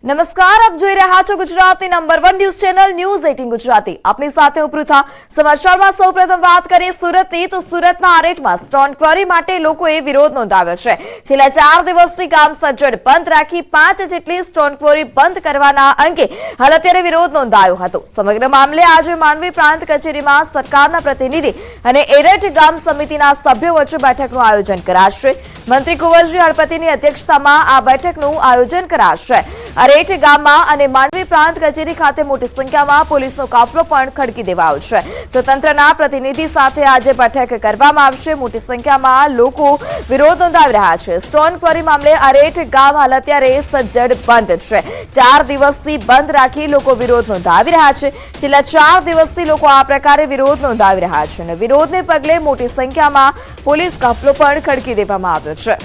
નમસ્કાર, આપ જોઈ રહ્યા છો ગુજરાતની number 1 news channel news 18 Gujarati. આપની સાથે હું પૃથા। સમાચારમાં સૌપ્રથમ વાત કરીએ સુરતની, તો સુરતના આરેટમાં સ્ટોન ક્વોરી માટે લોકોએ વિરોધ નોંધાવ્યો છે। છેલ્લા 4 દિવસથી કામ સજ્જડ બંધ રાખી 5 જેટલી સ્ટોન ક્વોરી બંધ કરવાના અંગે હાલ અત્યારે વિરોધ નોંધાયો હતો। સમગ્ર મામલે આજે માંડવી પ્રાંત કચેરીમાં સરકારના પ્રતિનિધિ અને એરટ ગામ સમિતિના સભ્યો વચ્ચે બેઠકનું આયોજન કરાશે। મંત્રી કુંવરજી હળપતિની અધ્યક્ષતામાં આ બેઠકનું આયોજન કરાશે। અરેઠ ગામમાં અને માંડવી પ્રાંત કચેરી ખાતે મોટી સંખ્યામાં પોલીસનો કાફલો પણ ખડકી દેવાયો છે, તો તંત્રના પ્રતિનિધિ સાથે આજે બેઠક કરવામાં આવશે। મોટી સંખ્યામાં લોકો વિરોધ નોંધાવી રહ્યા છે। સ્ટોન ક્વોરી મામલે અરેઠ ગામ હાલ અત્યારે સજ્જડ બંધ છે। 4 દિવસથી બંધ રાખી લોકો વિરોધ નોંધાવી રહ્યા છે। છેલ્લા 4 દિવસથી લોકો આ પ્રકારે વિરોધ નોંધાવી રહ્યા છે અને વિરોધને પગલે મોટી સંખ્યામાં પોલીસ કાફલો પણ ખડકી દેવામાં આવ્યો છે।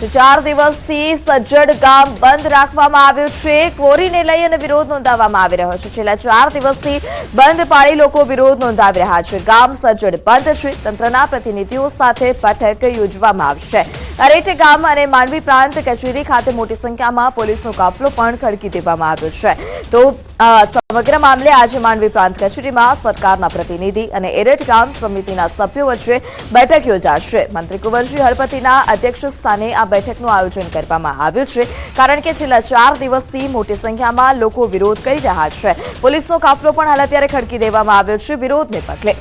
તો 4 દિવસથી સજ્જડ ગામ બંધ રાખવામાં આવ્યું છે। ક્વોરીને લઈ અને વિરોધ નોંધાવવામાં આવી રહ્યો છે। છેલ્લા 4 દિવસથી બંધ પાડી લોકો વિરોધ નોંધાવી રહ્યા છે। ગામ સજ્જડ બંધ છે। તંત્રના પ્રતિનિધિઓ સાથે બેઠક યોજવામાં આવશે। અરેઠ ગામ અને માંડવી પ્રાંત કચેરી ખાતે મોટી સંખ્યામાં પોલીસનો કાફલો પણ ખડકી દેવામાં આવ્યો છે। તો સમગ્ર મામલે આજે માંડવી પ્રાંત કચેરીમાં સરકારના પ્રતિનિધિ અને એરટ ગામ સમિતિના સભ્યો વચ્ચે બેઠક યોજાશે। મંત્રી કુંવરજી હળપતિના અધ્યક્ષ સ્થાને આ બેઠકનું આયોજન કરવામાં આવ્યું છે, કારણ કે છેલ્લા 4 દિવસથી મોટી સંખ્યામાં લોકો વિરોધ કરી રહ્યા છે। પોલીસનો કાફલો પણ હાલ અત્યારે ખડકી દેવામાં આવ્યો છે વિરોધને પગલે।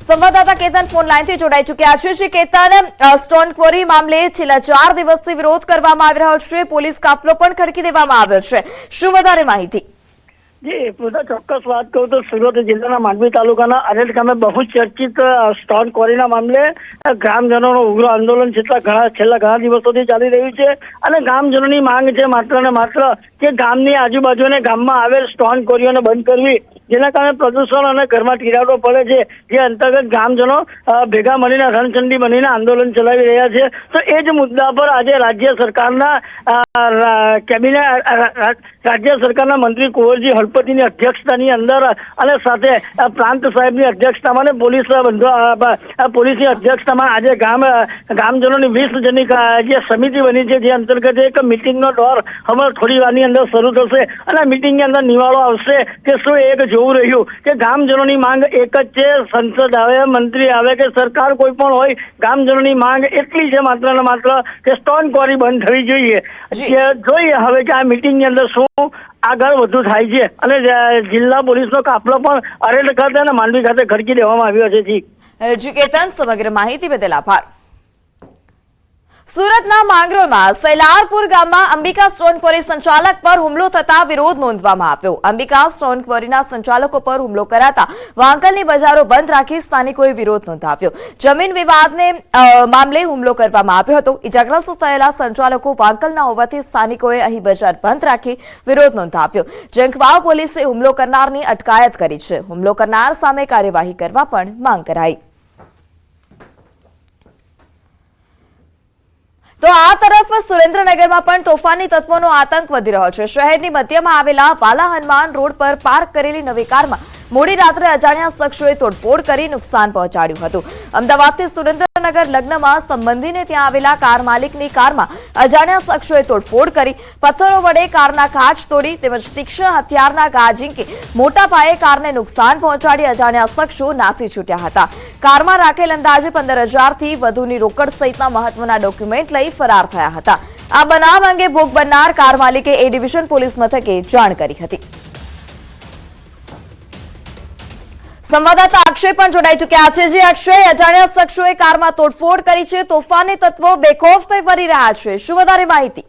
સંવાદદાતા કેતન ફોન લાઈનથી જોડાઈ ચૂક્યા છે। કેતન, સ્ટોન ક્વોરી મામલે છેલ્લા 4 દિવસથી વિરોધ કરવામાં આવી રહ્યો છે, પોલીસ કાફલો પણ ખડકી દેવામાં આવ્યો છે, શું વધારે માહિતી? જી પૂરા ચોક્કસ વાત કરું તો સુરત જિલ્લાના માંડવી તાલુકાના અરેઠ ગામે બહુ ચર્ચિત સ્ટોન ક્વોરીના મામલે ગ્રામજનોનું ઉગ્ર આંદોલન છેલ્લા ઘણા દિવસોથી ચાલી રહ્યું છે અને ગ્રામજનોની માંગ છે માત્ર ને માત્ર કે ગામની આજુબાજુ અને ગામમાં આવેલ સ્ટોન ક્વોરીઓને બંધ કરવી, જેના કારણે પ્રદૂષણ અને ઘરમાં તિરાડો પડે છે, જે અંતર્ગત ગ્રામજનો ભેગા મળીને રણચંડી બનીને આંદોલન ચલાવી રહ્યા છે। તો એ જ મુદ્દા પર આજે રાજ્ય સરકારના મંત્રી કુંવરજી હળપતિની અધ્યક્ષતાની અંદર અને સાથે પ્રાંત સાહેબની અધ્યક્ષતામાં અને પોલીસની અધ્યક્ષતામાં આજે ગામજનોની 20 જણની જે સમિતિ બની છે, જે અંતર્ગત એક મિટિંગનો દોર હમણાં થોડી વારની અંદર શરૂ થશે અને આ મિટિંગની અંદર નિવાળો આવશે કે શું એક જોવું રહ્યું કે ગામજનોની માંગ એક જ છે। સંસદ આવે, મંત્રી આવે કે સરકાર કોઈ પણ હોય, ગામજનોની માંગ એટલી છે માત્ર ને માત્ર કે સ્ટોન ક્વોરી બંધ થવી જોઈએ। જોઈએ હવે કે આ મિટિંગની અંદર શું આગળ વધુ થાય છે અને જિલ્લા પોલીસનો કાફલો પણ અરેઠ ખાતે અને માંડવી ખાતે ખડકી દેવામાં આવ્યો છે। જી કેતન, સમગ્ર માહિતી બદલ આભાર। સુરતના માંગરોળમાં સૈલારપુર ગામમાં અંબિકા સ્ટોન ક્વોરી સંચાલક પર હુમલો થતા વિરોધ નોંધવામાં આવ્યો। અંબિકા સ્ટોન ક્વોરીના સંચાલકો પર હુમલો કરાતા વાંકલની બજારો બંધ રાખી સ્થાનિકોએ વિરોધ નોંધાવ્યો। જમીન વિવાદને મામલે હુમલો કરવામાં આવ્યો હતો। ઇજાગ્રસ્ત થયેલા સંચાલકો વાંકલના હોવાથી સ્થાનિકોએ અહીં બજાર બંધ રાખી વિરોધ નોંધાવ્યો। જંખવાવ પોલીસે હુમલો કરનારની અટકાયત કરી છે। હુમલો કરનાર સામે કાર્યવાહી કરવા પણ માંગ કરાઈ। તો આ તરફ સુરેન્દ્રનગરમાં પણ તોફાની તત્વોનો આતંક વધી રહ્યો છે। શહેરની મધ્યમાં આવેલા બાલા હનુમાન રોડ પર પાર્ક કરેલી નવી કારમાં મોડી રાત્રે અજાણ્યા શખ્સોએ તોડફોડ કરી નુકસાન પહોંચાડ્યું હતું। અમદાવાદથી સુરેન્દ્રનગર લગ્નમાં સંબંધીને ત્યાં આવેલા કાર માલિકની કારમાં અજાણ્યા શખ્સોએ તોડફોડ કરી પથ્થરો વડે કારના કાચ તોડી તેમજ તીક્ષ્ણ હથિયારના ઘા ઝીંકી મોટા પાયે કારને નુકસાન પહોંચાડી અજાણ્યા શખ્સો નાસી છૂટ્યા હતા। કારમાં રાખેલ અંદાજે 15,000થી વધુની રોકડ સહિતના મહત્વના ડોક્યુમેન્ટ લઈ ફરાર થયા હતા। આ બનાવ અંગે ભોગ બનનાર કાર માલિકે એ ડિવિઝન પોલીસ મથકે જાણ કરી હતી। સંવાદદાતા અક્ષય પણ જોડાઈ ચૂક્યા છે। જે અક્ષય, અજાણ્યા શખ્સોએ કારમાં તોડફોડ કરી છે, તોફાની તત્વો બેખોફ થઈ ફરી રહ્યા છે, શું વધારે માહિતી?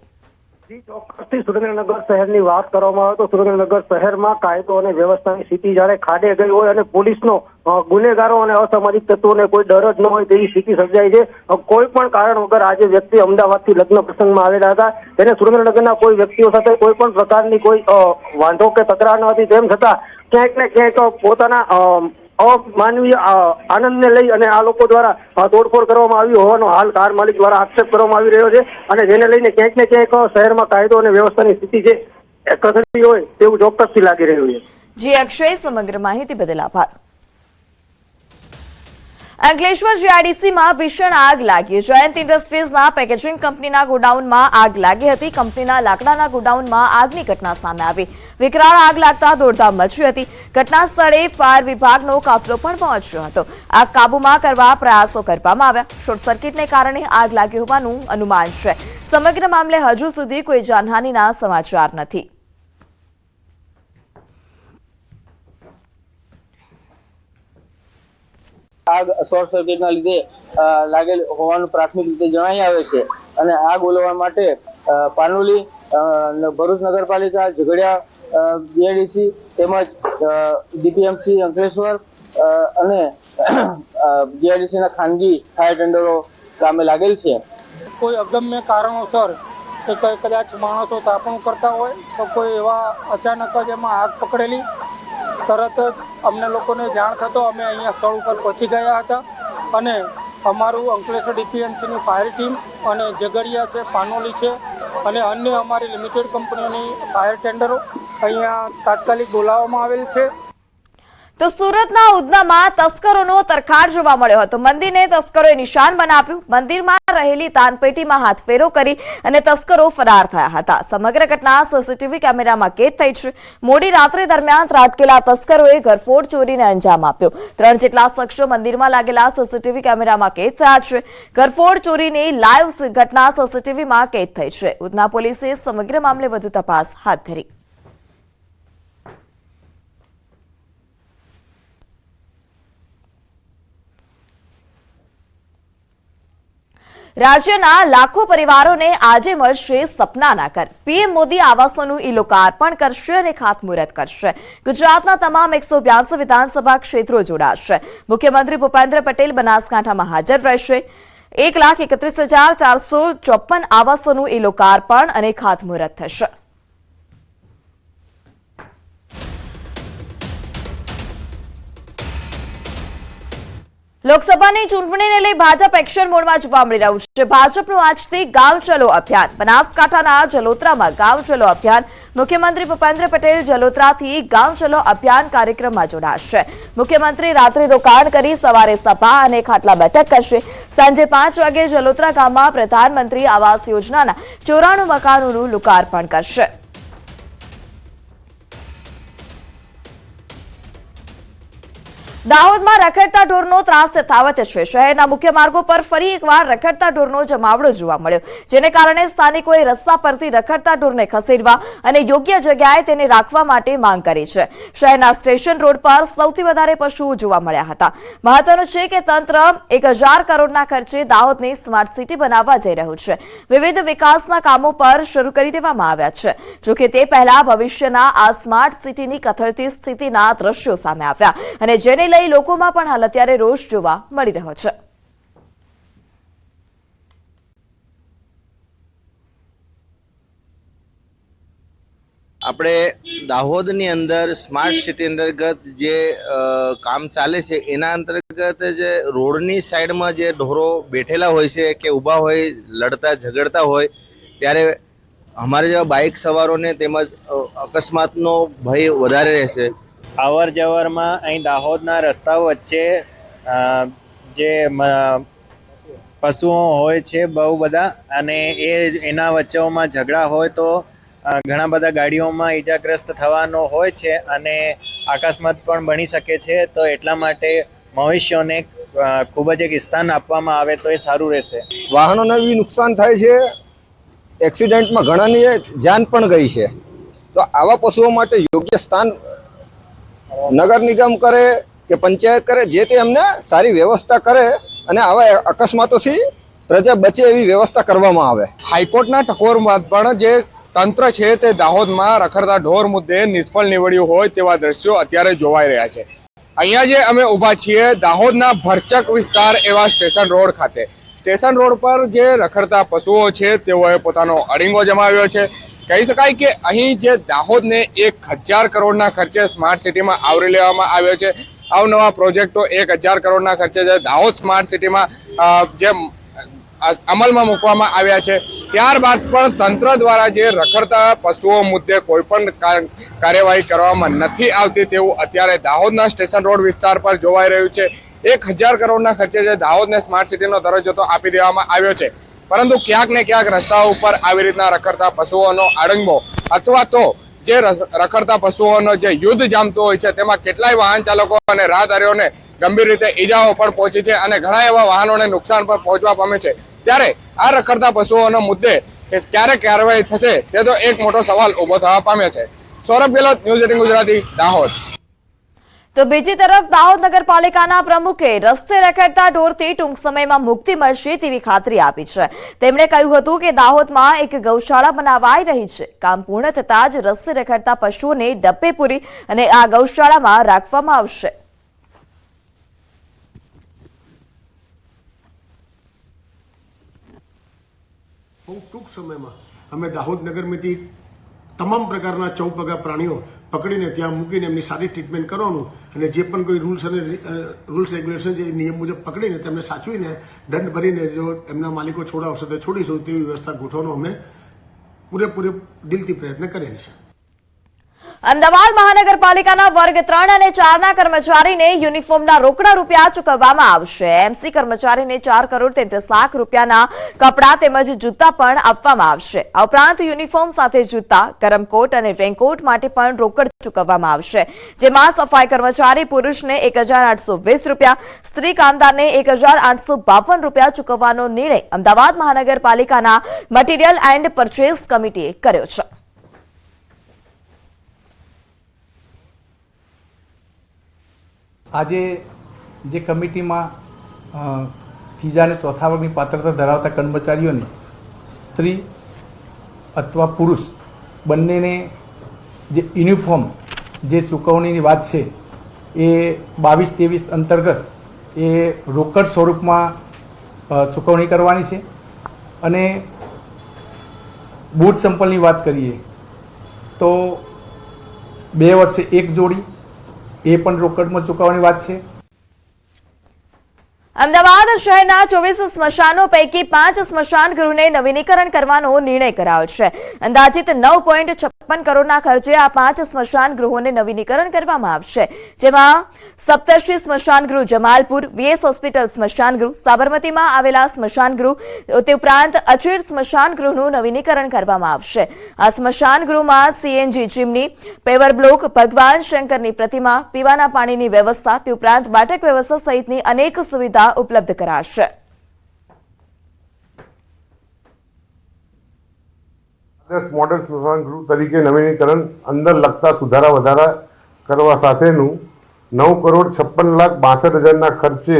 ચોક્કસથી સુરેન્દ્રનગર શહેરની વાત કરવામાં આવે તો સુરેન્દ્રનગર શહેરમાં કાયદો અને વ્યવસ્થાની સ્થિતિ જાણે ખાડે ગઈ હોય અને પોલીસનો ગુનેગારો અને અસામાજિક તત્વોને કોઈ ડર જ ન હોય તેવી સ્થિતિ સર્જાઈ છે। કોઈ પણ કારણ વગર આજે વ્યક્તિ અમદાવાદથી લગ્ન પ્રસંગમાં આવેલા હતા, તેને સુરેન્દ્રનગરના કોઈ વ્યક્તિઓ સાથે કોઈ પણ પ્રકારની કોઈ વાંધો કે તકરાર ન હતી, તેમ છતાં ક્યાંક ને ક્યાંક પોતાના અમાનવીય આનંદને લઈ અને આ લોકો દ્વારા તોડફોડ કરવામાં આવી હોવાનો હાલ કાર માલિક દ્વારા આક્ષેપ કરવામાં આવી રહ્યો છે અને જેને લઈને ક્યાંક ને ક્યાંક શહેરમાં કાયદો અને વ્યવસ્થાની સ્થિતિ છે કથળી હોય તેવું ચોક્કસથી લાગી રહ્યું છે। જી અક્ષય, સમગ્ર માહિતી બદલ આભાર। અંકલેશ્વર જીઆઈડીસીમાં ભીષણ આગ લાગી. જયંત ઇન્ડસ્ટ્રીઝના પેકેજિંગ કંપનીના ગોડાઉનમાં આગ લાગી હતી. કંપનીના લાકડાના ગોડાઉનમાં આગની ઘટના સામે આવી. વિકરાળ આગ લાગતા દોડધામ મચી હતી. ઘટના સ્થળે ફાયર વિભાગનો કાફલો પણ પહોંચ્યો હતો. આગ કાબૂમાં કરવા પ્રયાસો કરવામાં આવ્યા. શોર્ટ સર્કિટને કારણે આગ લાગી હોવાનું અનુમાન છે. સમગ્ર મામલે હજુ સુધી કોઈ જાનહાનિના સમાચાર નથી. આગ શોર્ટ સર્કિટના લીધે લાગેલ હોવાનું પ્રાથમિક રીતે જણાઈ આવે છે અને આગ ઓલવવા માટે પાનોલી, ભરૂચ નગરપાલિકા, ઝઘડિયા જીઆઈડીસી તેમજ ડીપીએમસી અંકલેશ્વર અને જીઆઈડીસીના ખાનગી ફાયર ટેન્ડરો સામે લાગેલ છે. કોઈ અગમ્ય કારણોસર કે કદાચ માણસો તાપણું કરતા હોય તો કોઈ એવા અચાનક જ એમાં આગ પકડેલી. તરત જ અમને લોકોને જાણ થતો અમે અહીંયા સ્થળ ઉપર પહોંચી ગયા હતા અને અમારું અંકલેશ્વર ડીપીએમસીની ફાયર ટીમ અને ઝઘડિયા છે, પાનોલી છે અને અન્ય અમારી લિમિટેડ કંપનીઓની ફાયર ટેન્ડરો અહીંયા તાત્કાલિક બોલાવવામાં આવેલ છે. તો સુરતના ઉધનામાં તસ્કરોનો તરખાડ જોવા મળ્યો હતો. મંદિરને તસ્કરોએ નિશાન બનાવ્યું. મંદિરમાં રહેલી દાનપેટીમાં હાથફેરો કરી અને તસ્કરો ફરાર થયા હતા. સમગ્ર ઘટના સીસીટીવી કેમેરામાં કેદ થઈ છે. મોડી રાત્રે દરમિયાન ત્રાટકેલા તસ્કરોએ ઘરફોડ ચોરીને અંજામ આપ્યો. 3 જેટલા શખ્સો મંદિરમાં લાગેલા સીસીટીવી કેમેરામાં કેદ થયા છે. ઘરફોડ ચોરીની લાઈવ ઘટના સીસીટીવીમાં કેદ થઈ છે. ઉધના પોલીસે સમગ્ર મામલે વધુ તપાસ હાથ ધરી. રાજ્યના લાખો પરિવારોને આજે મળશે સપનાના ઘર. પીએમ મોદી આવાસોનું ઈ-લોકાર્પણ કરશે અને ખાતમુહૂર્ત કરશે. ગુજરાતના તમામ 182 વિધાનસભા ક્ષેત્રો જોડાશે. મુખ્યમંત્રી ભૂપેન્દ્ર પટેલ બનાસકાંઠામાં હાજર રહેશે. 1,31,454 આવાસોનું ઈ-લોકાર્પણ અને ખાતમુહૂર્ત થશે. લોકસભાની ચૂંટણીને લઈ ભાજપ એક્શન મોડમાં જોવા મળી રહ્યું છે. ભાજપનું આજથી ગાંવ ચલો અભિયાન. બનાસકાંઠાના જલોત્રામાં ગાંવ ચલો અભિયાન. મુખ્યમંત્રી ભૂપેન્દ્ર પટેલ જલોત્રાથી ગાંવ ચલો અભિયાન કાર્યક્રમમાં જોડાશે. મુખ્યમંત્રી રાત્રિ રોકાણ કરી સવારે સભા અને ખાટલા બેઠક કરશે. સાંજે 5 વાગે જલોત્રા ગામમાં પ્રધાનમંત્રી આવાસ યોજનાના 94 મકાનોનું લોકાર્પણ કરશે. દાહોદમાં રખડતા ઢોરનો ત્રાસ યથાવત છે. શહેરના મુખ્ય માર્ગો પર ફરી એકવાર રખડતા ઢોરનો જમાવડો જોવા મળ્યો, જેને કારણે સ્થાનિકોએ રસ્તા પરથી રખડતા ઢોરને ખસેડવા અને યોગ્ય જગ્યાએ તેને રાખવા માટે માંગ કરી છે. શહેરના સ્ટેશન રોડ પર સૌથી વધારે પશુઓ જોવા મળ્યા હતા. મહત્વનું છે કે તંત્ર 1000 કરોડના ખર્ચે દાહોદને સ્માર્ટ સિટી બનાવવા જઈ રહ્યું છે. વિવિધ વિકાસના કામો પર શરૂ કરી દેવામાં આવ્યા છે. જોકે તે પહેલા ભવિષ્યના આ સ્માર્ટ સિટીની કથળતી સ્થિતિના દ્રશ્યો સામે આવ્યા અને જેને લઈ લોકોમાં પણ હાલ અત્યારે રોષ જોવા મળી રહ્યો છે. આપણે દાહોદની અંદર સ્માર્ટ સિટી અંતર્ગત જે કામ ચાલે છે એના અંતર્ગત જે રોડની સાઈડમાં જે ઢોરો બેઠેલા હોય છે કે ઊભા હોય, લડતા ઝઘડતા હોય, ત્યારે અમારે જેવા બાઇક સવારોને તેમજ અકસ્માતનો ભય વધારે રહેશે. અવર જવરમાં અહીં દાહોદના રસ્તાઓ વચ્ચે જે પશુઓ હોય છે બહુ બધા, અને એના વચ્ચેઓમાં ઝઘડા હોય તો ઘણા બધા ગાડીઓમાં ઈજાગ્રસ્ત થવાનો હોય છે અને અકસ્માત પણ બની શકે છે. તો એટલા માટે મનુષ્યોને ખૂબ જ એક સ્થાન આપવામાં આવે તો એ સારું રહેશે. વાહનોને બી નુકસાન થાય છે, એક્સિડન્ટમાં ઘણાની જાન પણ ગઈ છે. તો આવા પશુઓ માટે યોગ્ય સ્થાન નગર નિગમ કરે કે પંચાયત કરે, જે તે એમને સારી વ્યવસ્થા કરે અને આવા અકસ્માતોથી પ્રજા બચે એવી વ્યવસ્થા કરવામાં આવે. હાઈકોર્ટના ટકોરમાં પણ જે તંત્ર છે તે દાહોદમાં રખડતા ઢોર મુદ્દે નિષ્ફળ નીવડ્યું હોય તેવા દ્રશ્યો અત્યારે જોવાઈ રહ્યા છે. અહીંયા જે અમે ઊભા છીએ દાહોદના ભરચક વિસ્તાર એવા સ્ટેશન રોડ ખાતે. સ્ટેશન રોડ પર જે રખડતા પશુઓ છે તેઓએ પોતાનો અડીંગો જમાવ્યો છે. કહી શકાય કે અહીં જે દાહોદને 1000 કરોડના ખર્ચે સ્માર્ટ સિટીમાં આવરી લેવામાં આવ્યો છે. અવનવા પ્રોજેક્ટો 1000 કરોડના ખર્ચે જે દાહોદ સ્માર્ટ સિટીમાં જે અમલમાં મૂકવામાં આવ્યા છે. ત્યારબાદ પણ તંત્ર દ્વારા જે રખડતા પશુઓ મુદ્દે કોઈ પણ કાર્યવાહી કરવામાં નથી આવતી તેવું અત્યારે દાહોદના સ્ટેશન રોડ વિસ્તાર પર જોવાઈ રહ્યું છે. 1000 કરોડના ખર્ચે જે દાહોદને સ્માર્ટ સિટીનો દરજ્જો તો આપી દેવામાં આવ્યો છે, પરંતુ ક્યાંક ને ક્યાંક રસ્તાઓ ઉપર આવી રીતના રખડતા પશુઓનો આડંગો અથવા તો જે રખડતા પશુઓનો જે યુદ્ધ જામતું હોય છે તેમાં કેટલાય વાહન ચાલકો અને રાહદારીઓને ગંભીર રીતે ઈજાઓ પણ પહોંચી છે અને ઘણા એવા વાહનોને નુકસાન પણ પહોંચવા પામે છે। ત્યારે આ રખડતા પશુઓના મુદ્દે ક્યારે કાર્યવાહી થશે તે તો એક મોટો સવાલ ઉભો થવા પામ્યો છે। સૌરભ ગેહલોત, ન્યૂઝ 18 ગુજરાતી, દાહોદ। તો બીજી તરફ દાહોદ નગરપાલિકાના પ્રમુખે રસ્તે રખડતા ઢોરથી ટૂંક સમયમાં મુક્તિ મળશે તેવી ખાતરી આપી છે। તેમણે કહ્યું હતું કે દાહોદમાં એક ગૌશાળા બનાવાઈ રહી છે। કામ પૂર્ણ થતાં જ રસ્તે રખડતા પશુઓને ડબ્બે પૂરી અને આ ગૌશાળામાં રાખવામાં આવશે। ટૂંક સમયમાં અમે દાહોદ નગરમાંથી તમામ પ્રકારના ચૌપગા પ્રાણીઓ પકડીને ત્યાં મૂકીને એમની સારી ટ્રીટમેન્ટ કરવાનું અને જે પણ કોઈ રૂલ્સ રેગ્યુલેશન જે નિયમ મુજબ પકડીને તેમને સાચવીને દંડ ભરીને જો એમના માલિકો છોડાવશે તો છોડીશું તેવી વ્યવસ્થા ગોઠવવાનો અમે પૂરેપૂરે દિલથી પ્રયત્ન કરેલ છે। અમદાવાદ મહાનગરપાલિકાના વર્ગ 3 અને 4 ના કર્મચારીને યુનિફોર્મના રોકડા રૂપિયા ચૂકવવામાં આવશે। એમસી કર્મચારીને 4 કરોડ 33 લાખ રૂપિયાના કપડાં તેમજ જૂતા પણ આપવામાં આવશે। આ ઉપરાંત યુનિફોર્મ સાથે જૂતા, ગરમ કોટ અને રેનકોટ માટે પણ રોકડ ચૂકવવામાં આવશે, જેમાં સફાઈ કર્મચારી પુરુષને 1820 રૂપિયા, સ્ત્રી કામદારને 1852 રૂપિયા ચૂકવવાનો નિર્ણય અમદાવાદ મહાનગરપાલિકાના મટીરીયલ એન્ડ પરચેઝ કમિટીએ કર્યો છે। આજે જે કમિટીમાં ત્રીજા અને ચોથા વર્ગની પાત્રતા ધરાવતા કર્મચારીઓને સ્ત્રી અથવા પુરુષ બંનેને જે યુનિફોર્મ જે ચૂકવણીની વાત છે એ 22-23 અંતર્ગત એ રોકડ સ્વરૂપમાં ચૂકવણી કરવાની છે। અને બૂટ સંપલની વાત કરીએ તો 2 વર્ષે 1 જોડી એ પણ રોકડમાં ચૂકવવાની વાત છે। અમદાવાદ શહેરના 24 સ્મશાનો પૈકી 5 સ્મશાન ગૃહને નવીનીકરણ કરવાનો નિર્ણય કરાયો છે। અંદાજિત 9.56 કરોડના ખર્ચે આ 5 સ્મશાન ગૃહોને નવીનીકરણ કરવામાં આવશે, જેમાં સપ્તર્ષિ સ્મશાન ગૃહ જમાલપુર, વીએસ હોસ્પિટલ સ્મશાન ગૃહ, સાબરમતીમાં આવેલા સ્મશાન ગૃહ, તે ઉપરાંત અચેર સ્મશાન ગૃહનું નવીનીકરણ કરવામાં આવશે। આ સ્મશાન ગૃહમાં સીએનજી ચીમની, પેવર બ્લોક, ભગવાન શંકરની પ્રતિમા, પીવાના પાણીની વ્યવસ્થા, તે ઉપરાંત બેઠક વ્યવસ્થા સહિતની અનેક સુવિધા ઉપલબ્ધ કરાશે। મોડેલ સ્મશાન ગૃહ તરીકે નવીનીકરણ અંદર લગતા સુધારા વધારા કરવા સાથેનું 9,56,62,000 ખર્ચે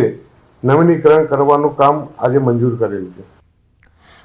નવીનીકરણ કરવાનું કામ આજે મંજૂર કરેલ છે।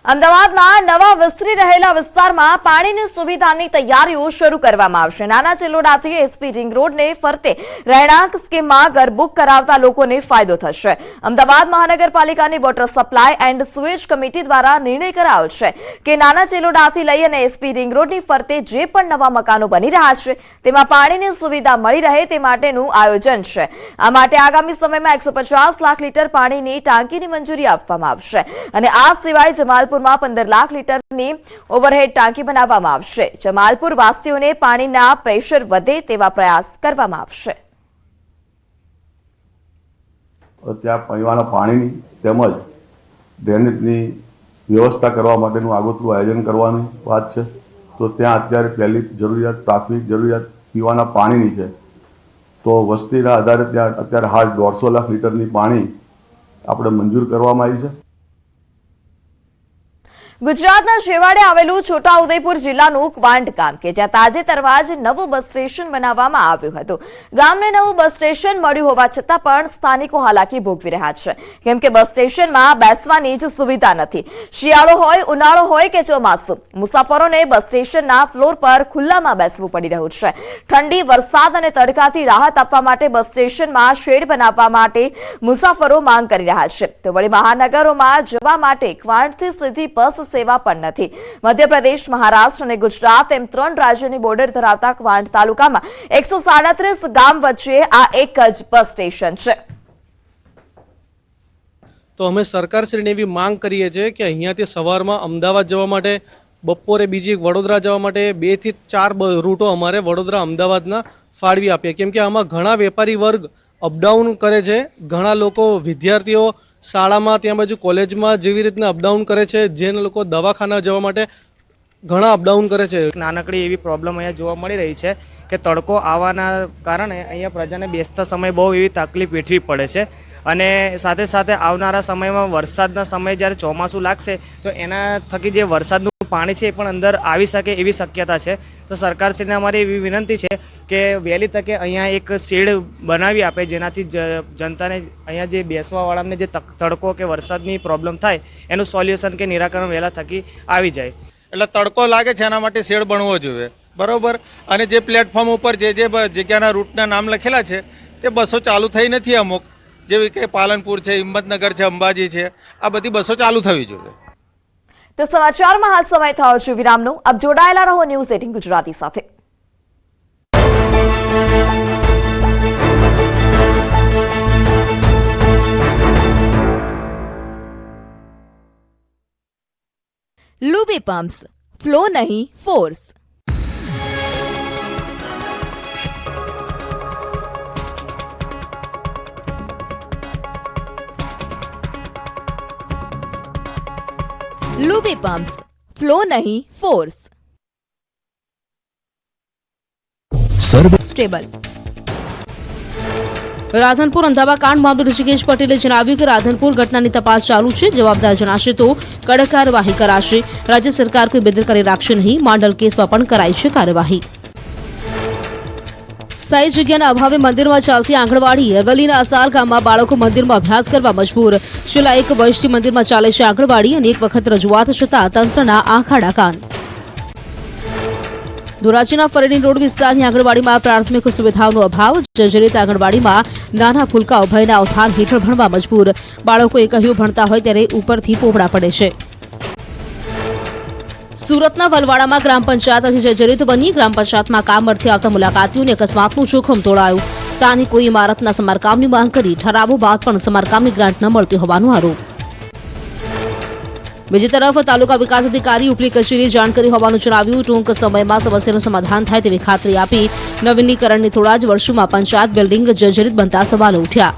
અમદાવાદના નવા વિસ્તરી રહેલા વિસ્તારમાં પાણીની સુવિધાની તૈયારીઓ શરૂ કરવામાં આવશે। નાના ચિલોડાથી એસપી રિંગ રોડને ફરતે રહેણાંક સ્કીમમાં ઘર બુક કરાવતા લોકોને ફાયદો થશે। અમદાવાદ મહાનગરપાલિકાની water supply and sewage committee દ્વારા નિર્ણય કરાયો છે કે નાના ચિલોડાથી લઈ અને એસપી રિંગ રોડની ફરતે જે પણ નવા મકાનો બની રહ્યા છે તેમાં પાણીની સુવિધા મળી રહે તે માટેનું આયોજન છે। આ માટે આગામી સમયમાં 150 લાખ લીટર પાણીની ટાંકીની મંજૂરી આપવામાં આવશે અને આ સિવાય જમાલપુર 15 લાખ લીટરની ઓવરહેડ ટાંકી બનાવવામાં આવશે। જમાલપુર વાસીઓને પાણીના પ્રેશર વધે તેવા પ્રયાસ કરવામાં આવશે। ત્યાં પીવાના પાણીની તેમજ ડ્રેનેજની વ્યવસ્થા કરવા માટેનું આગોતરું આયોજન કરવાની વાત છે। તો ત્યાં અત્યારે પહેલી જરૂરિયાત, પ્રાથમિક જરૂરિયાત પીવાના પાણીની છે। તો વસ્તીના આધારે ત્યાં અત્યારે હાલ 150 લાખ લીટરની પાણી આપણે મંજૂર કરવામાં આવી છે। ગુજરાતના છેવાડે આવેલું છોટાઉદેપુર જિલ્લાનું ક્વાંટ ગામ કે જ્યાં તાજેતરમાં જ નવું બસ સ્ટેશન બનાવવામાં આવ્યું હતું। ગામને નવું બસ સ્ટેશન મળ્યું હોવા છતાં પણ સ્થાનિકો હાલાકી ભોગવી રહ્યા છે, કેમ કે બસ સ્ટેશનમાં બેસવાની જ સુવિધા નથી। શિયાળો હોય, ઉનાળો હોય કે ચોમાસું, મુસાફરોને બસ સ્ટેશનના ફ્લોર પર ખુલ્લામાં બેસવું પડી રહ્યું છે। ઠંડી, વરસાદ અને તડકાથી રાહત આપવા માટે બસ સ્ટેશનમાં શેડ બનાવવા માટે મુસાફરો માંગ કરી રહ્યા છે। તો વળી મહાનગરોમાં જવા માટે ક્વાંટથી સીધી બસ સેવા પણ નથી। મધ્યપ્રદેશ, મહારાષ્ટ્ર અને ગુજરાત એમ 3 રાજ્યોની બોર્ડર ધરાવતા ક્વાંટ તાલુકામાં 137 ગામ વચ્ચે આ એક જ બસ સ્ટેશન છે। તો અમે સરકારશ્રીને એવી માંગ કરીએ છીએ કે અહીંયાથી સવારમાં અમદાવાદ જવા માટે, બપોરે બીજી વડોદરા જવા માટે 2 થી 4 રૂટો અમારે વડોદરા અમદાવાદના ફાળવી આપીએ, કેમ કે આમાં ઘણા વેપારી વર્ગ અપડાઉન કરે છે. ઘણા લોકો વિદ્યાર્થીઓ શાળામાં ત્યાં બાજુ કોલેજમાં જેવી રીતના અપડાઉન કરે છે, જેને લોકો દવાખાના જવા માટે ઘણા અપડાઉન કરે છે. નાનકડી એવી પ્રોબ્લેમ અહીંયા જોવા મળી રહી છે કે તડકો આવવાના કારણે અહીંયા પ્રજાને બેસતા સમયે બહુ એવી તકલીફ વેઠવી પડે છે અને સાથે સાથે આવનારા સમયમાં વરસાદના સમયે જ્યારે ચોમાસું લાગશે તો એના થકી જે વરસાદનું પાણી છે એ પણ અંદર આવી શકે એવી શક્યતા છે. તો સરકારશ્રીને અમારી એવી વિનંતી છે કે વહેલી તકે અહીંયા એક શેડ બનાવી આપે, જેનાથી જનતાને અહીંયા જે બેસવાવાળાને જે તડકો કે વરસાદની પ્રોબ્લેમ થાય એનું સોલ્યુશન કે નિરાકરણ વહેલા થકી આવી જાય. એટલે તડકો લાગે છે એના માટે શેડ બનવો જોઈએ, બરાબર. અને જે પ્લેટફોર્મ ઉપર જે જગ્યાના રૂટના નામ લખેલા છે તે બસો ચાલુ થઈ નથી અમુક, જેવી કે પાલનપુર છે, હિંમતનગર છે, અંબાજી છે, આ બધી બસો ચાલુ થવી જોઈએ. તો સમાચારમાં હાલ સમય થયો છે વિરામનો. આપ જોડાયેલા રહો ન્યૂઝ 18 ગુજરાતી સાથે. લુબી પમ્પ્સ, ફ્લો નહીં ફોર્સ. લુબી પમ્પ્સ, ફ્લો નહીં ફોર્સ. સ્ટેબલ. રાધનપુર અંધાવા કાંડ મામલે ઋષિકેશ પટેલે જણાવ્યું કે રાધનપુર ઘટનાની તપાસ ચાલુ છે. જવાબદાર જણાશે તો કડક કાર્યવાહી કરાશે. રાજ્ય સરકાર કોઈ બેદરકારી રાખશે નહીં. માંડલ કેસમાં પણ કરાઈ છે કાર્યવાહી. સ્થાયી જગ્યાના અભાવે મંદિરમાં ચાલતી આંગણવાડી. અરવલ્લીના અસાર ગામમાં બાળકો મંદિરમાં અભ્યાસ કરવા મજબૂર. છેલ્લા 1 વર્ષથી મંદિરમાં ચાલે છે આંગણવાડી અને એક વખત રજૂઆત છતાં તંત્રના આંખ આડા કાન. ધોરાજીના ફરેણી રોડ વિસ્તારની આંગણવાડીમાં પ્રાથમિક સુવિધાઓનો અભાવ. જર્જરિત આંગણવાડીમાં નાના ફૂલકાઓ ભયના અવધાન હેઠળ ભણવા મજબૂર. બાળકોએ કહ્યું ભણતા હોય ત્યારે ઉપરથી પોપડા પડે છે. સુરતના વલવાડામાં ગ્રામ પંચાયત આજે જર્જરિત બની. ગ્રામ પંચાયતમાં કામ અર્થે આવતા મુલાકાતીઓને અકસ્માતનું જોખમ તોડાયું. સ્થાનિકોએ ઇમારતના સમારકામની માંગ કરી. ઠરાવો બાદ પણ સમારકામની ગ્રાન્ટ ન મળતી હોવાનો આરોપ. બીજી તરફ તાલુકા વિકાસ અધિકારી ઉપલી કચેરીએ જાણ કરી હોવાનું જણાવ્યું. ટૂંક સમયમાં સમસ્યાનું સમાધાન થાય તેવી ખાતરી આપી. નવીનીકરણની થોડા જ વર્ષોમાં પંચાયત બિલ્ડિંગ જર્જરિત બનતા સવાલો ઉઠ્યા.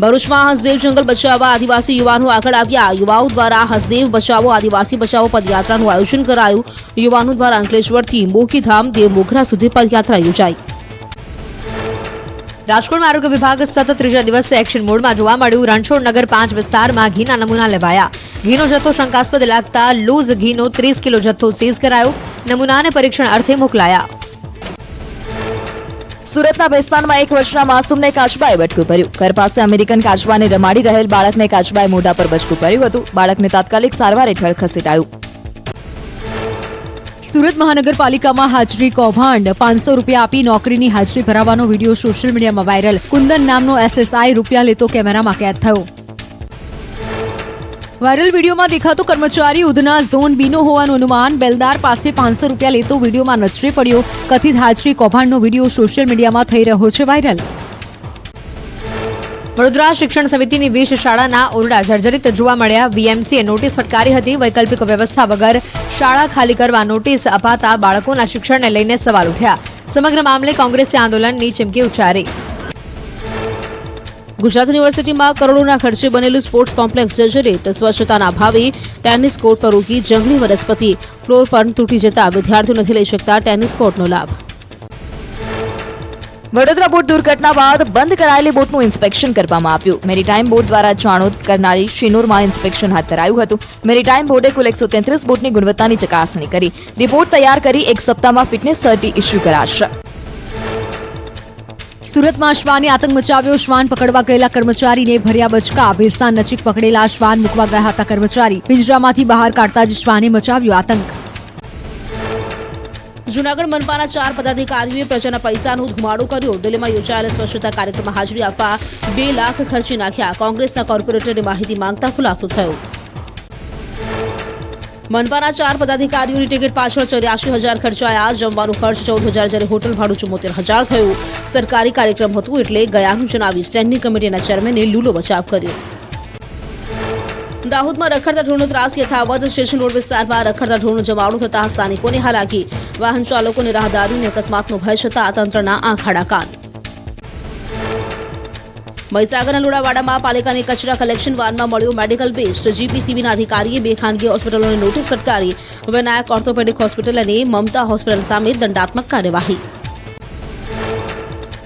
ભરૂચમાં હસદેવ જંગલ બચાવવા આદિવાસી યુવાનો આગળ આવ્યા. યુવાઓ દ્વારા હસદેવ બચાવો આદિવાસી બચાવો પદયાત્રાનું આયોજન કરાયું. યુવાનો દ્વારા અંકલેશ્વરથી મોખીધામ દેવ મોગરા સુધી પદયાત્રા યોજાઈ. રાજકોટમાં આરોગ્ય વિભાગ સતત ત્રીજા દિવસે એક્શન મોડમાં જોવા મળ્યું. રણછોડનગર 5 વિસ્તારમાં ઘીના નમૂના લેવાયા. ઘીનો જથ્થો શંકાસ્પદ લાગતા લૂઝ ઘીનો 30 કિલો જથ્થો સીઝ કરાયો. નમૂનાને પરીક્ષણ અર્થે મોકલાયા. સુરતના ભેસ્તાનમાં 1 વર્ષના માસૂમને કાચબાએ બચકું ભર્યું. ઘર પાસે અમેરિકન કાચબાને રમાડી રહેલ બાળકને કાચબાએ મોઢા પર બચકું ભર્યું હતું. બાળકને તાત્કાલિક સારવાર હેઠળ ખસેડાયું. સુરત મહાનગરપાલિકામાં હાજરી કૌભાંડ. 500 રૂપિયા આપી નોકરીની હાજરી ભરાવવાનો વિડીયો સોશિયલ મીડિયામાં વાયરલ. કુંદન નામનો એસએસઆઈ રૂપિયા લેતો કેમેરામાં કેદ થયો. વાયરલ વિડીયોમાં દેખાતો કર્મચારી ઉધના ઝોન બીનો હોવાનું અનુમાન. બેલદાર પાસે 500 રૂપિયા લેતો વિડીયોમાં નજરે પડ્યો. કથિત હાજરી કૌભાંડનો વિડીયો સોશિયલ મીડિયામાં થઈ રહ્યો છે વાયરલ. વડોદરા શિક્ષણ સમિતિની 20 શાળાના ઓરડા જર્જરિત જોવા મળ્યા. વીએમસીએ નોટિસ ફટકારી હતી. વૈકલ્પિક વ્યવસ્થા વગર શાળા ખાલી કરવા નોટિસ અપાતા બાળકોના શિક્ષણને લઈને સવાલ ઉઠ્યા. સમગ્ર મામલે કોંગ્રેસે આંદોલનની ચીમકી ઉચ્ચારી. ગુજરાત યુનિવર્સિટીમાં કરોડોના ખર્ચે બનેલું સ્પોર્ટ્સ કોમ્પ્લેક્સ જર્જરિત. સ્વચ્છતાના અભાવે ટેનિસ કોર્ટ પર ઉગી જંગલી વનસ્પતિ. ફ્લોર પર તૂટી જતા વિદ્યાર્થીઓ નથી લઈ શકતા ટેનિસ કોર્ટનો લાભ. વડોદરા બોટ દુર્ઘટના બાદ બંધ કરાયેલી બોટનું ઇન્સ્પેક્શન કરવામાં આવ્યું. મેરીટાઈમ બોર્ડ દ્વારા જાણોદ કરનારી શિનોરમાં ઇન્સ્પેક્શન હાથ ધરાયું હતું. મેરીટાઈમ બોર્ડે કુલ 133 બોટની ગુણવત્તાની ચકાસણી કરી. રિપોર્ટ તૈયાર કરી 1 સપ્તાહમાં ફિટનેસ સર્ટી ઇસ્યુ કરાશે. સુરતમાં શ્વાને આતંક મચાવ્યો. શ્વાન પકડવા ગયેલા કર્મચારીને ભર્યા બચકા. ભેસ્તાન નજીક પકડેલા શ્વાન મૂકવા ગયા હતા કર્મચારી. પિંજરામાંથી બહાર કાઢતા જ શ્વાને મચાવ્યો આતંક. જૂનાગઢ મનપાના 4 પદાધિકારીઓએ પ્રજાના પૈસાનો ધુમાડો કર્યો. દિલ્હીમાં યોજાયેલા સ્વચ્છતા કાર્યક્રમમાં હાજરી આપવા 2 લાખ ખર્ચી નાખ્યા. કોંગ્રેસના કોર્પોરેટરે માહિતી માંગતા ખુલાસો થયો. મનપાના 4 પદાધિકારીઓની ટિકિટ પાછળ 84,000 ખર્ચાયા. જમવાનો ખર્ચ 14,000 જ્યારે હોટલ ભાડું 74,000 થયું. સરકારી કાર્યક્રમ હતું એટલે ગયાનું જણાવી સ્ટેન્ડિંગ કમિટીના ચેરમેને લૂલો બચાવ કર્યો. દાહોદમાં રખડતા ઢોરનો ત્રાસ યથાવત. સ્ટેશન રોડ વિસ્તારમાં રખડતા ઢોરનો જમાવડો થતા સ્થાનિકોને હાલાકી. વાહન ચાલકોને રાહદારીઓને અકસ્માતનો ભય છતાં તંત્રના આંખ આડા કાન. મહીસાગરના લુણાવાડામાં પાલિકાની કચરા કલેક્શન વાનમાં મળ્યું મેડિકલ વેસ્ટ. જીપીસીબીના અધિકારીએ 2 ખાનગી હોસ્પિટલોને નોટિસ ફટકારી. વિનાયક ઓર્થોપેડિક હોસ્પિટલ અને મમતા હોસ્પિટલ સામે દંડાત્મક કાર્યવાહી.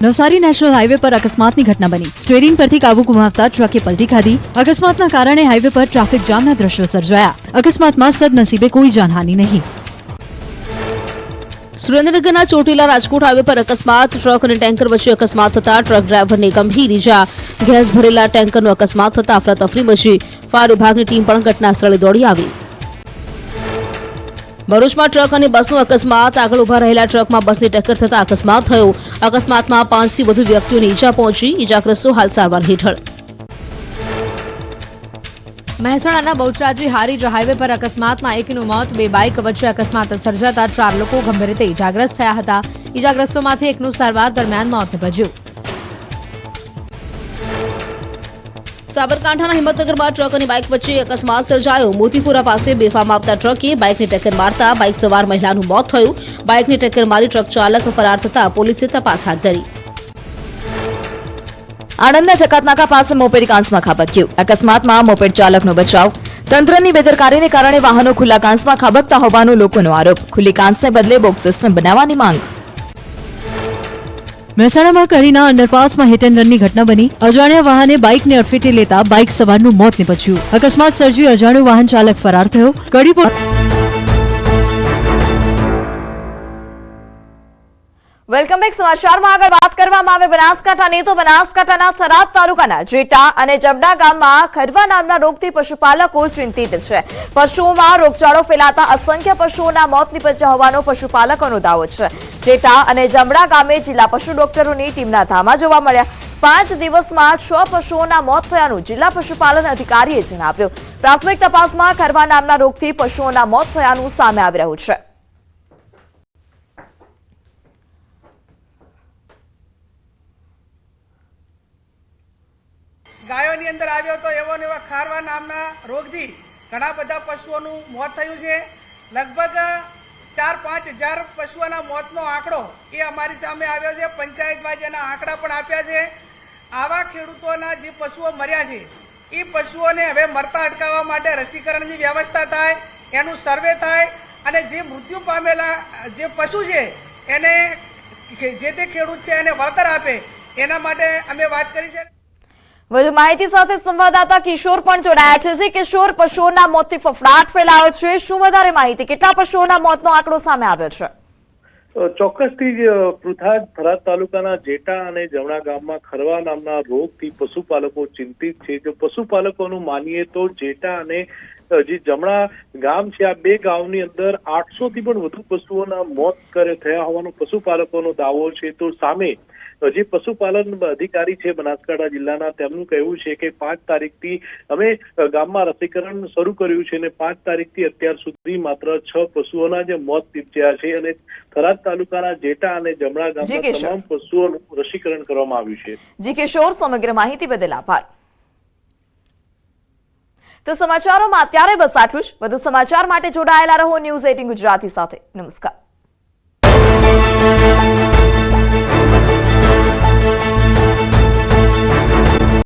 નવસારી નેશનલ હાઈવે પર અકસ્માતની ઘટના બની. સ્ટીયરિંગ પરથી કાબુ ગુમાવતા ટ્રકે પલટી ખાધી. અકસ્માતના કારણે હાઈવે પર ટ્રાફિક જામના દ્રશ્યો સર્જાયા. અકસ્માતમાં સદનસીબે કોઈ જાનહાનિ નહીં. સુરેન્દ્રનગરના ચોટીલા રાજકોટ હાઈવે પર અકસ્માત. ટ્રક અને ટેન્કર વચ્ચે અકસ્માત થતા ટ્રક ડ્રાઈવરને ગંભીર ઈજા. ગેસ ભરેલા ટેન્કરનો અકસ્માત થતા અફરાતફરી મચી. ફાયર વિભાગની ટીમ પણ ઘટના સ્થળે દોડી આવી. ભરૂચમાં ટ્રક અને બસનો અકસ્માત. આગળ ઉભા રહેલા ટ્રકમાં બસની ટક્કર થતા અકસ્માત થયો. અકસ્માતમાં 5 થી વધુ વ્યક્તિઓને ઈજા પહોંચી. ઈજાગ્રસ્તો હાલ સારવાર હેઠળ. મહેસાણાના બહુચરાજી હારીજ હાઈવે પર અકસ્માતમાં એકનું મોત. 2 બાઇક વચ્ચે અકસ્માત સર્જાતા 4 લોકો ગંભીર રીતે ઈજાગ્રસ્ત થયા હતા. ઈજાગ્રસ્તોમાંથી એકનું સારવાર દરમિયાન મોત નીપજ્યું. સાબરકાંઠાના હિંમતનગરમાં ટ્રક અને બાઇક વચ્ચે અકસ્માત સર્જાયો. મોતીપુરા પાસે બેફામ આવતા ટ્રકે બાઇકને ટક્કર મારતા બાઇક સવાર મહિલાનું મોત થયું. બાઇકને ટક્કર મારી ટ્રક ચાલક ફરાર થતા પોલીસે તપાસ હાથ ધરી. આણંદના જકાતનાકા પાસે મોપેડ કાંસમાં ખાબક્યું. અકસ્માતમાં મોપેડ ચાલકનો બચાવ. તંત્રની બેદરકારીને કારણે વાહનો ખુલ્લા કાંસમાં ખાબકતા હોવાનો લોકોનો આરોપ. ખુલ્લી કાંસને બદલે બોક્સ સિસ્ટમ બનાવવાની માંગ. મહેસાણામાં કડીના અંડરપાસમાં હિટ એન્ડ રનની ઘટના બની. અજાણ્યા વાહને બાઇકને અડફેટે લેતા બાઇક સવારનું મોત નીપજ્યું. અકસ્માત સર્જી અજાણ્યો વાહન ચાલક ફરાર થયો. કડી વેલકમ બેક. સમાચારમાં આગળ વાત કરવામાં આવે બનાસકાંઠાની તો બનાસકાંઠાના થરાદ તાલુકાના જેટા અને જમડા ગામમાં ખરવા નામના રોગથી પશુપાલકો ચિંતિત છે. પશુઓમાં રોગચાળો ફેલાતા અસંખ્ય પશુઓના મોત નીપજ્યા હોવાનો પશુપાલકોનો દાવો છે. જેટા અને જમડા ગામે જિલ્લા પશુ ડોક્ટરોની ટીમના ધામા જોવા મળ્યા. 5 દિવસમાં 6 પશુઓના મોત થયાનું જિલ્લા પશુપાલન અધિકારીએ જણાવ્યું. પ્રાથમિક તપાસમાં ખરવા નામના રોગથી પશુઓના મોત થયાનું સામે આવી રહ્યું છે. ગાયોની અંદર આવ્યો તો એવો ને એવા ખારવા નામના રોગથી ઘણા બધા પશુઓનું મોત થયું છે. લગભગ 4-5 હજાર પશુઓના મોતનો આંકડો એ અમારી સામે આવ્યો છે. પંચાયતમાં જેના આંકડા પણ આપ્યા છે. આવા ખેડૂતોના જે પશુઓ મર્યા છે એ પશુઓને હવે મરતા અટકાવવા માટે રસીકરણની વ્યવસ્થા થાય, એનું સર્વે થાય અને જે મૃત્યુ પામેલા જે પશુ છે એને જે તે ખેડૂત છે એને વળતર આપે એના માટે અમે વાત કરી છે. વધુ માહિતી સાથે સંવાદદાતા કિશોર પણ જોડાયા છે. જે કિશોર, પશુઓના મોતથી ફફડાટ ફેલાયો છે. શું વધારે માહિતી? કેટલા પશુઓના મોતનો આંકડો સામે આવ્યો છે? ચોક્કસથી થરાદ તાલુકાના જેટા અને જમણા ગામમાં ખરવા નામના રોગથી પશુપાલકો ચિંતિત છે. જો પશુપાલકોનું માનીએ તો જેટા અને જે જમણા ગામ છે, આ 2 ગામની અંદર 800 થી પણ વધુ પશુઓના મોત થયા હોવાનો પશુપાલકોનો દાવો છે. તો સામે જે પશુપાલન અધિકારી છે બનાસકાંઠા જિલ્લાના, તેમનું કહેવું છે કે 5 તારીખથી અમે ગામમાં રસીકરણ શરૂ કર્યું છે અને 5 તારીખથી અત્યાર સુધી માત્ર 6 પશુઓના જે મોત નીપજ્યા છે અને થરાદ તાલુકાના જેટા અને જમણા ગામના તમામ પશુઓનું રસીકરણ કરવામાં આવ્યું છે. જી કિશોર, સમગ્ર માહિતી બદલ આભાર. તો સમાચારોમાં અત્યારે બસ આટલું જ. વધુ સમાચાર માટે જોડાયેલા રહો ન્યૂઝ 18 ગુજરાતી સાથે. નમસ્કાર.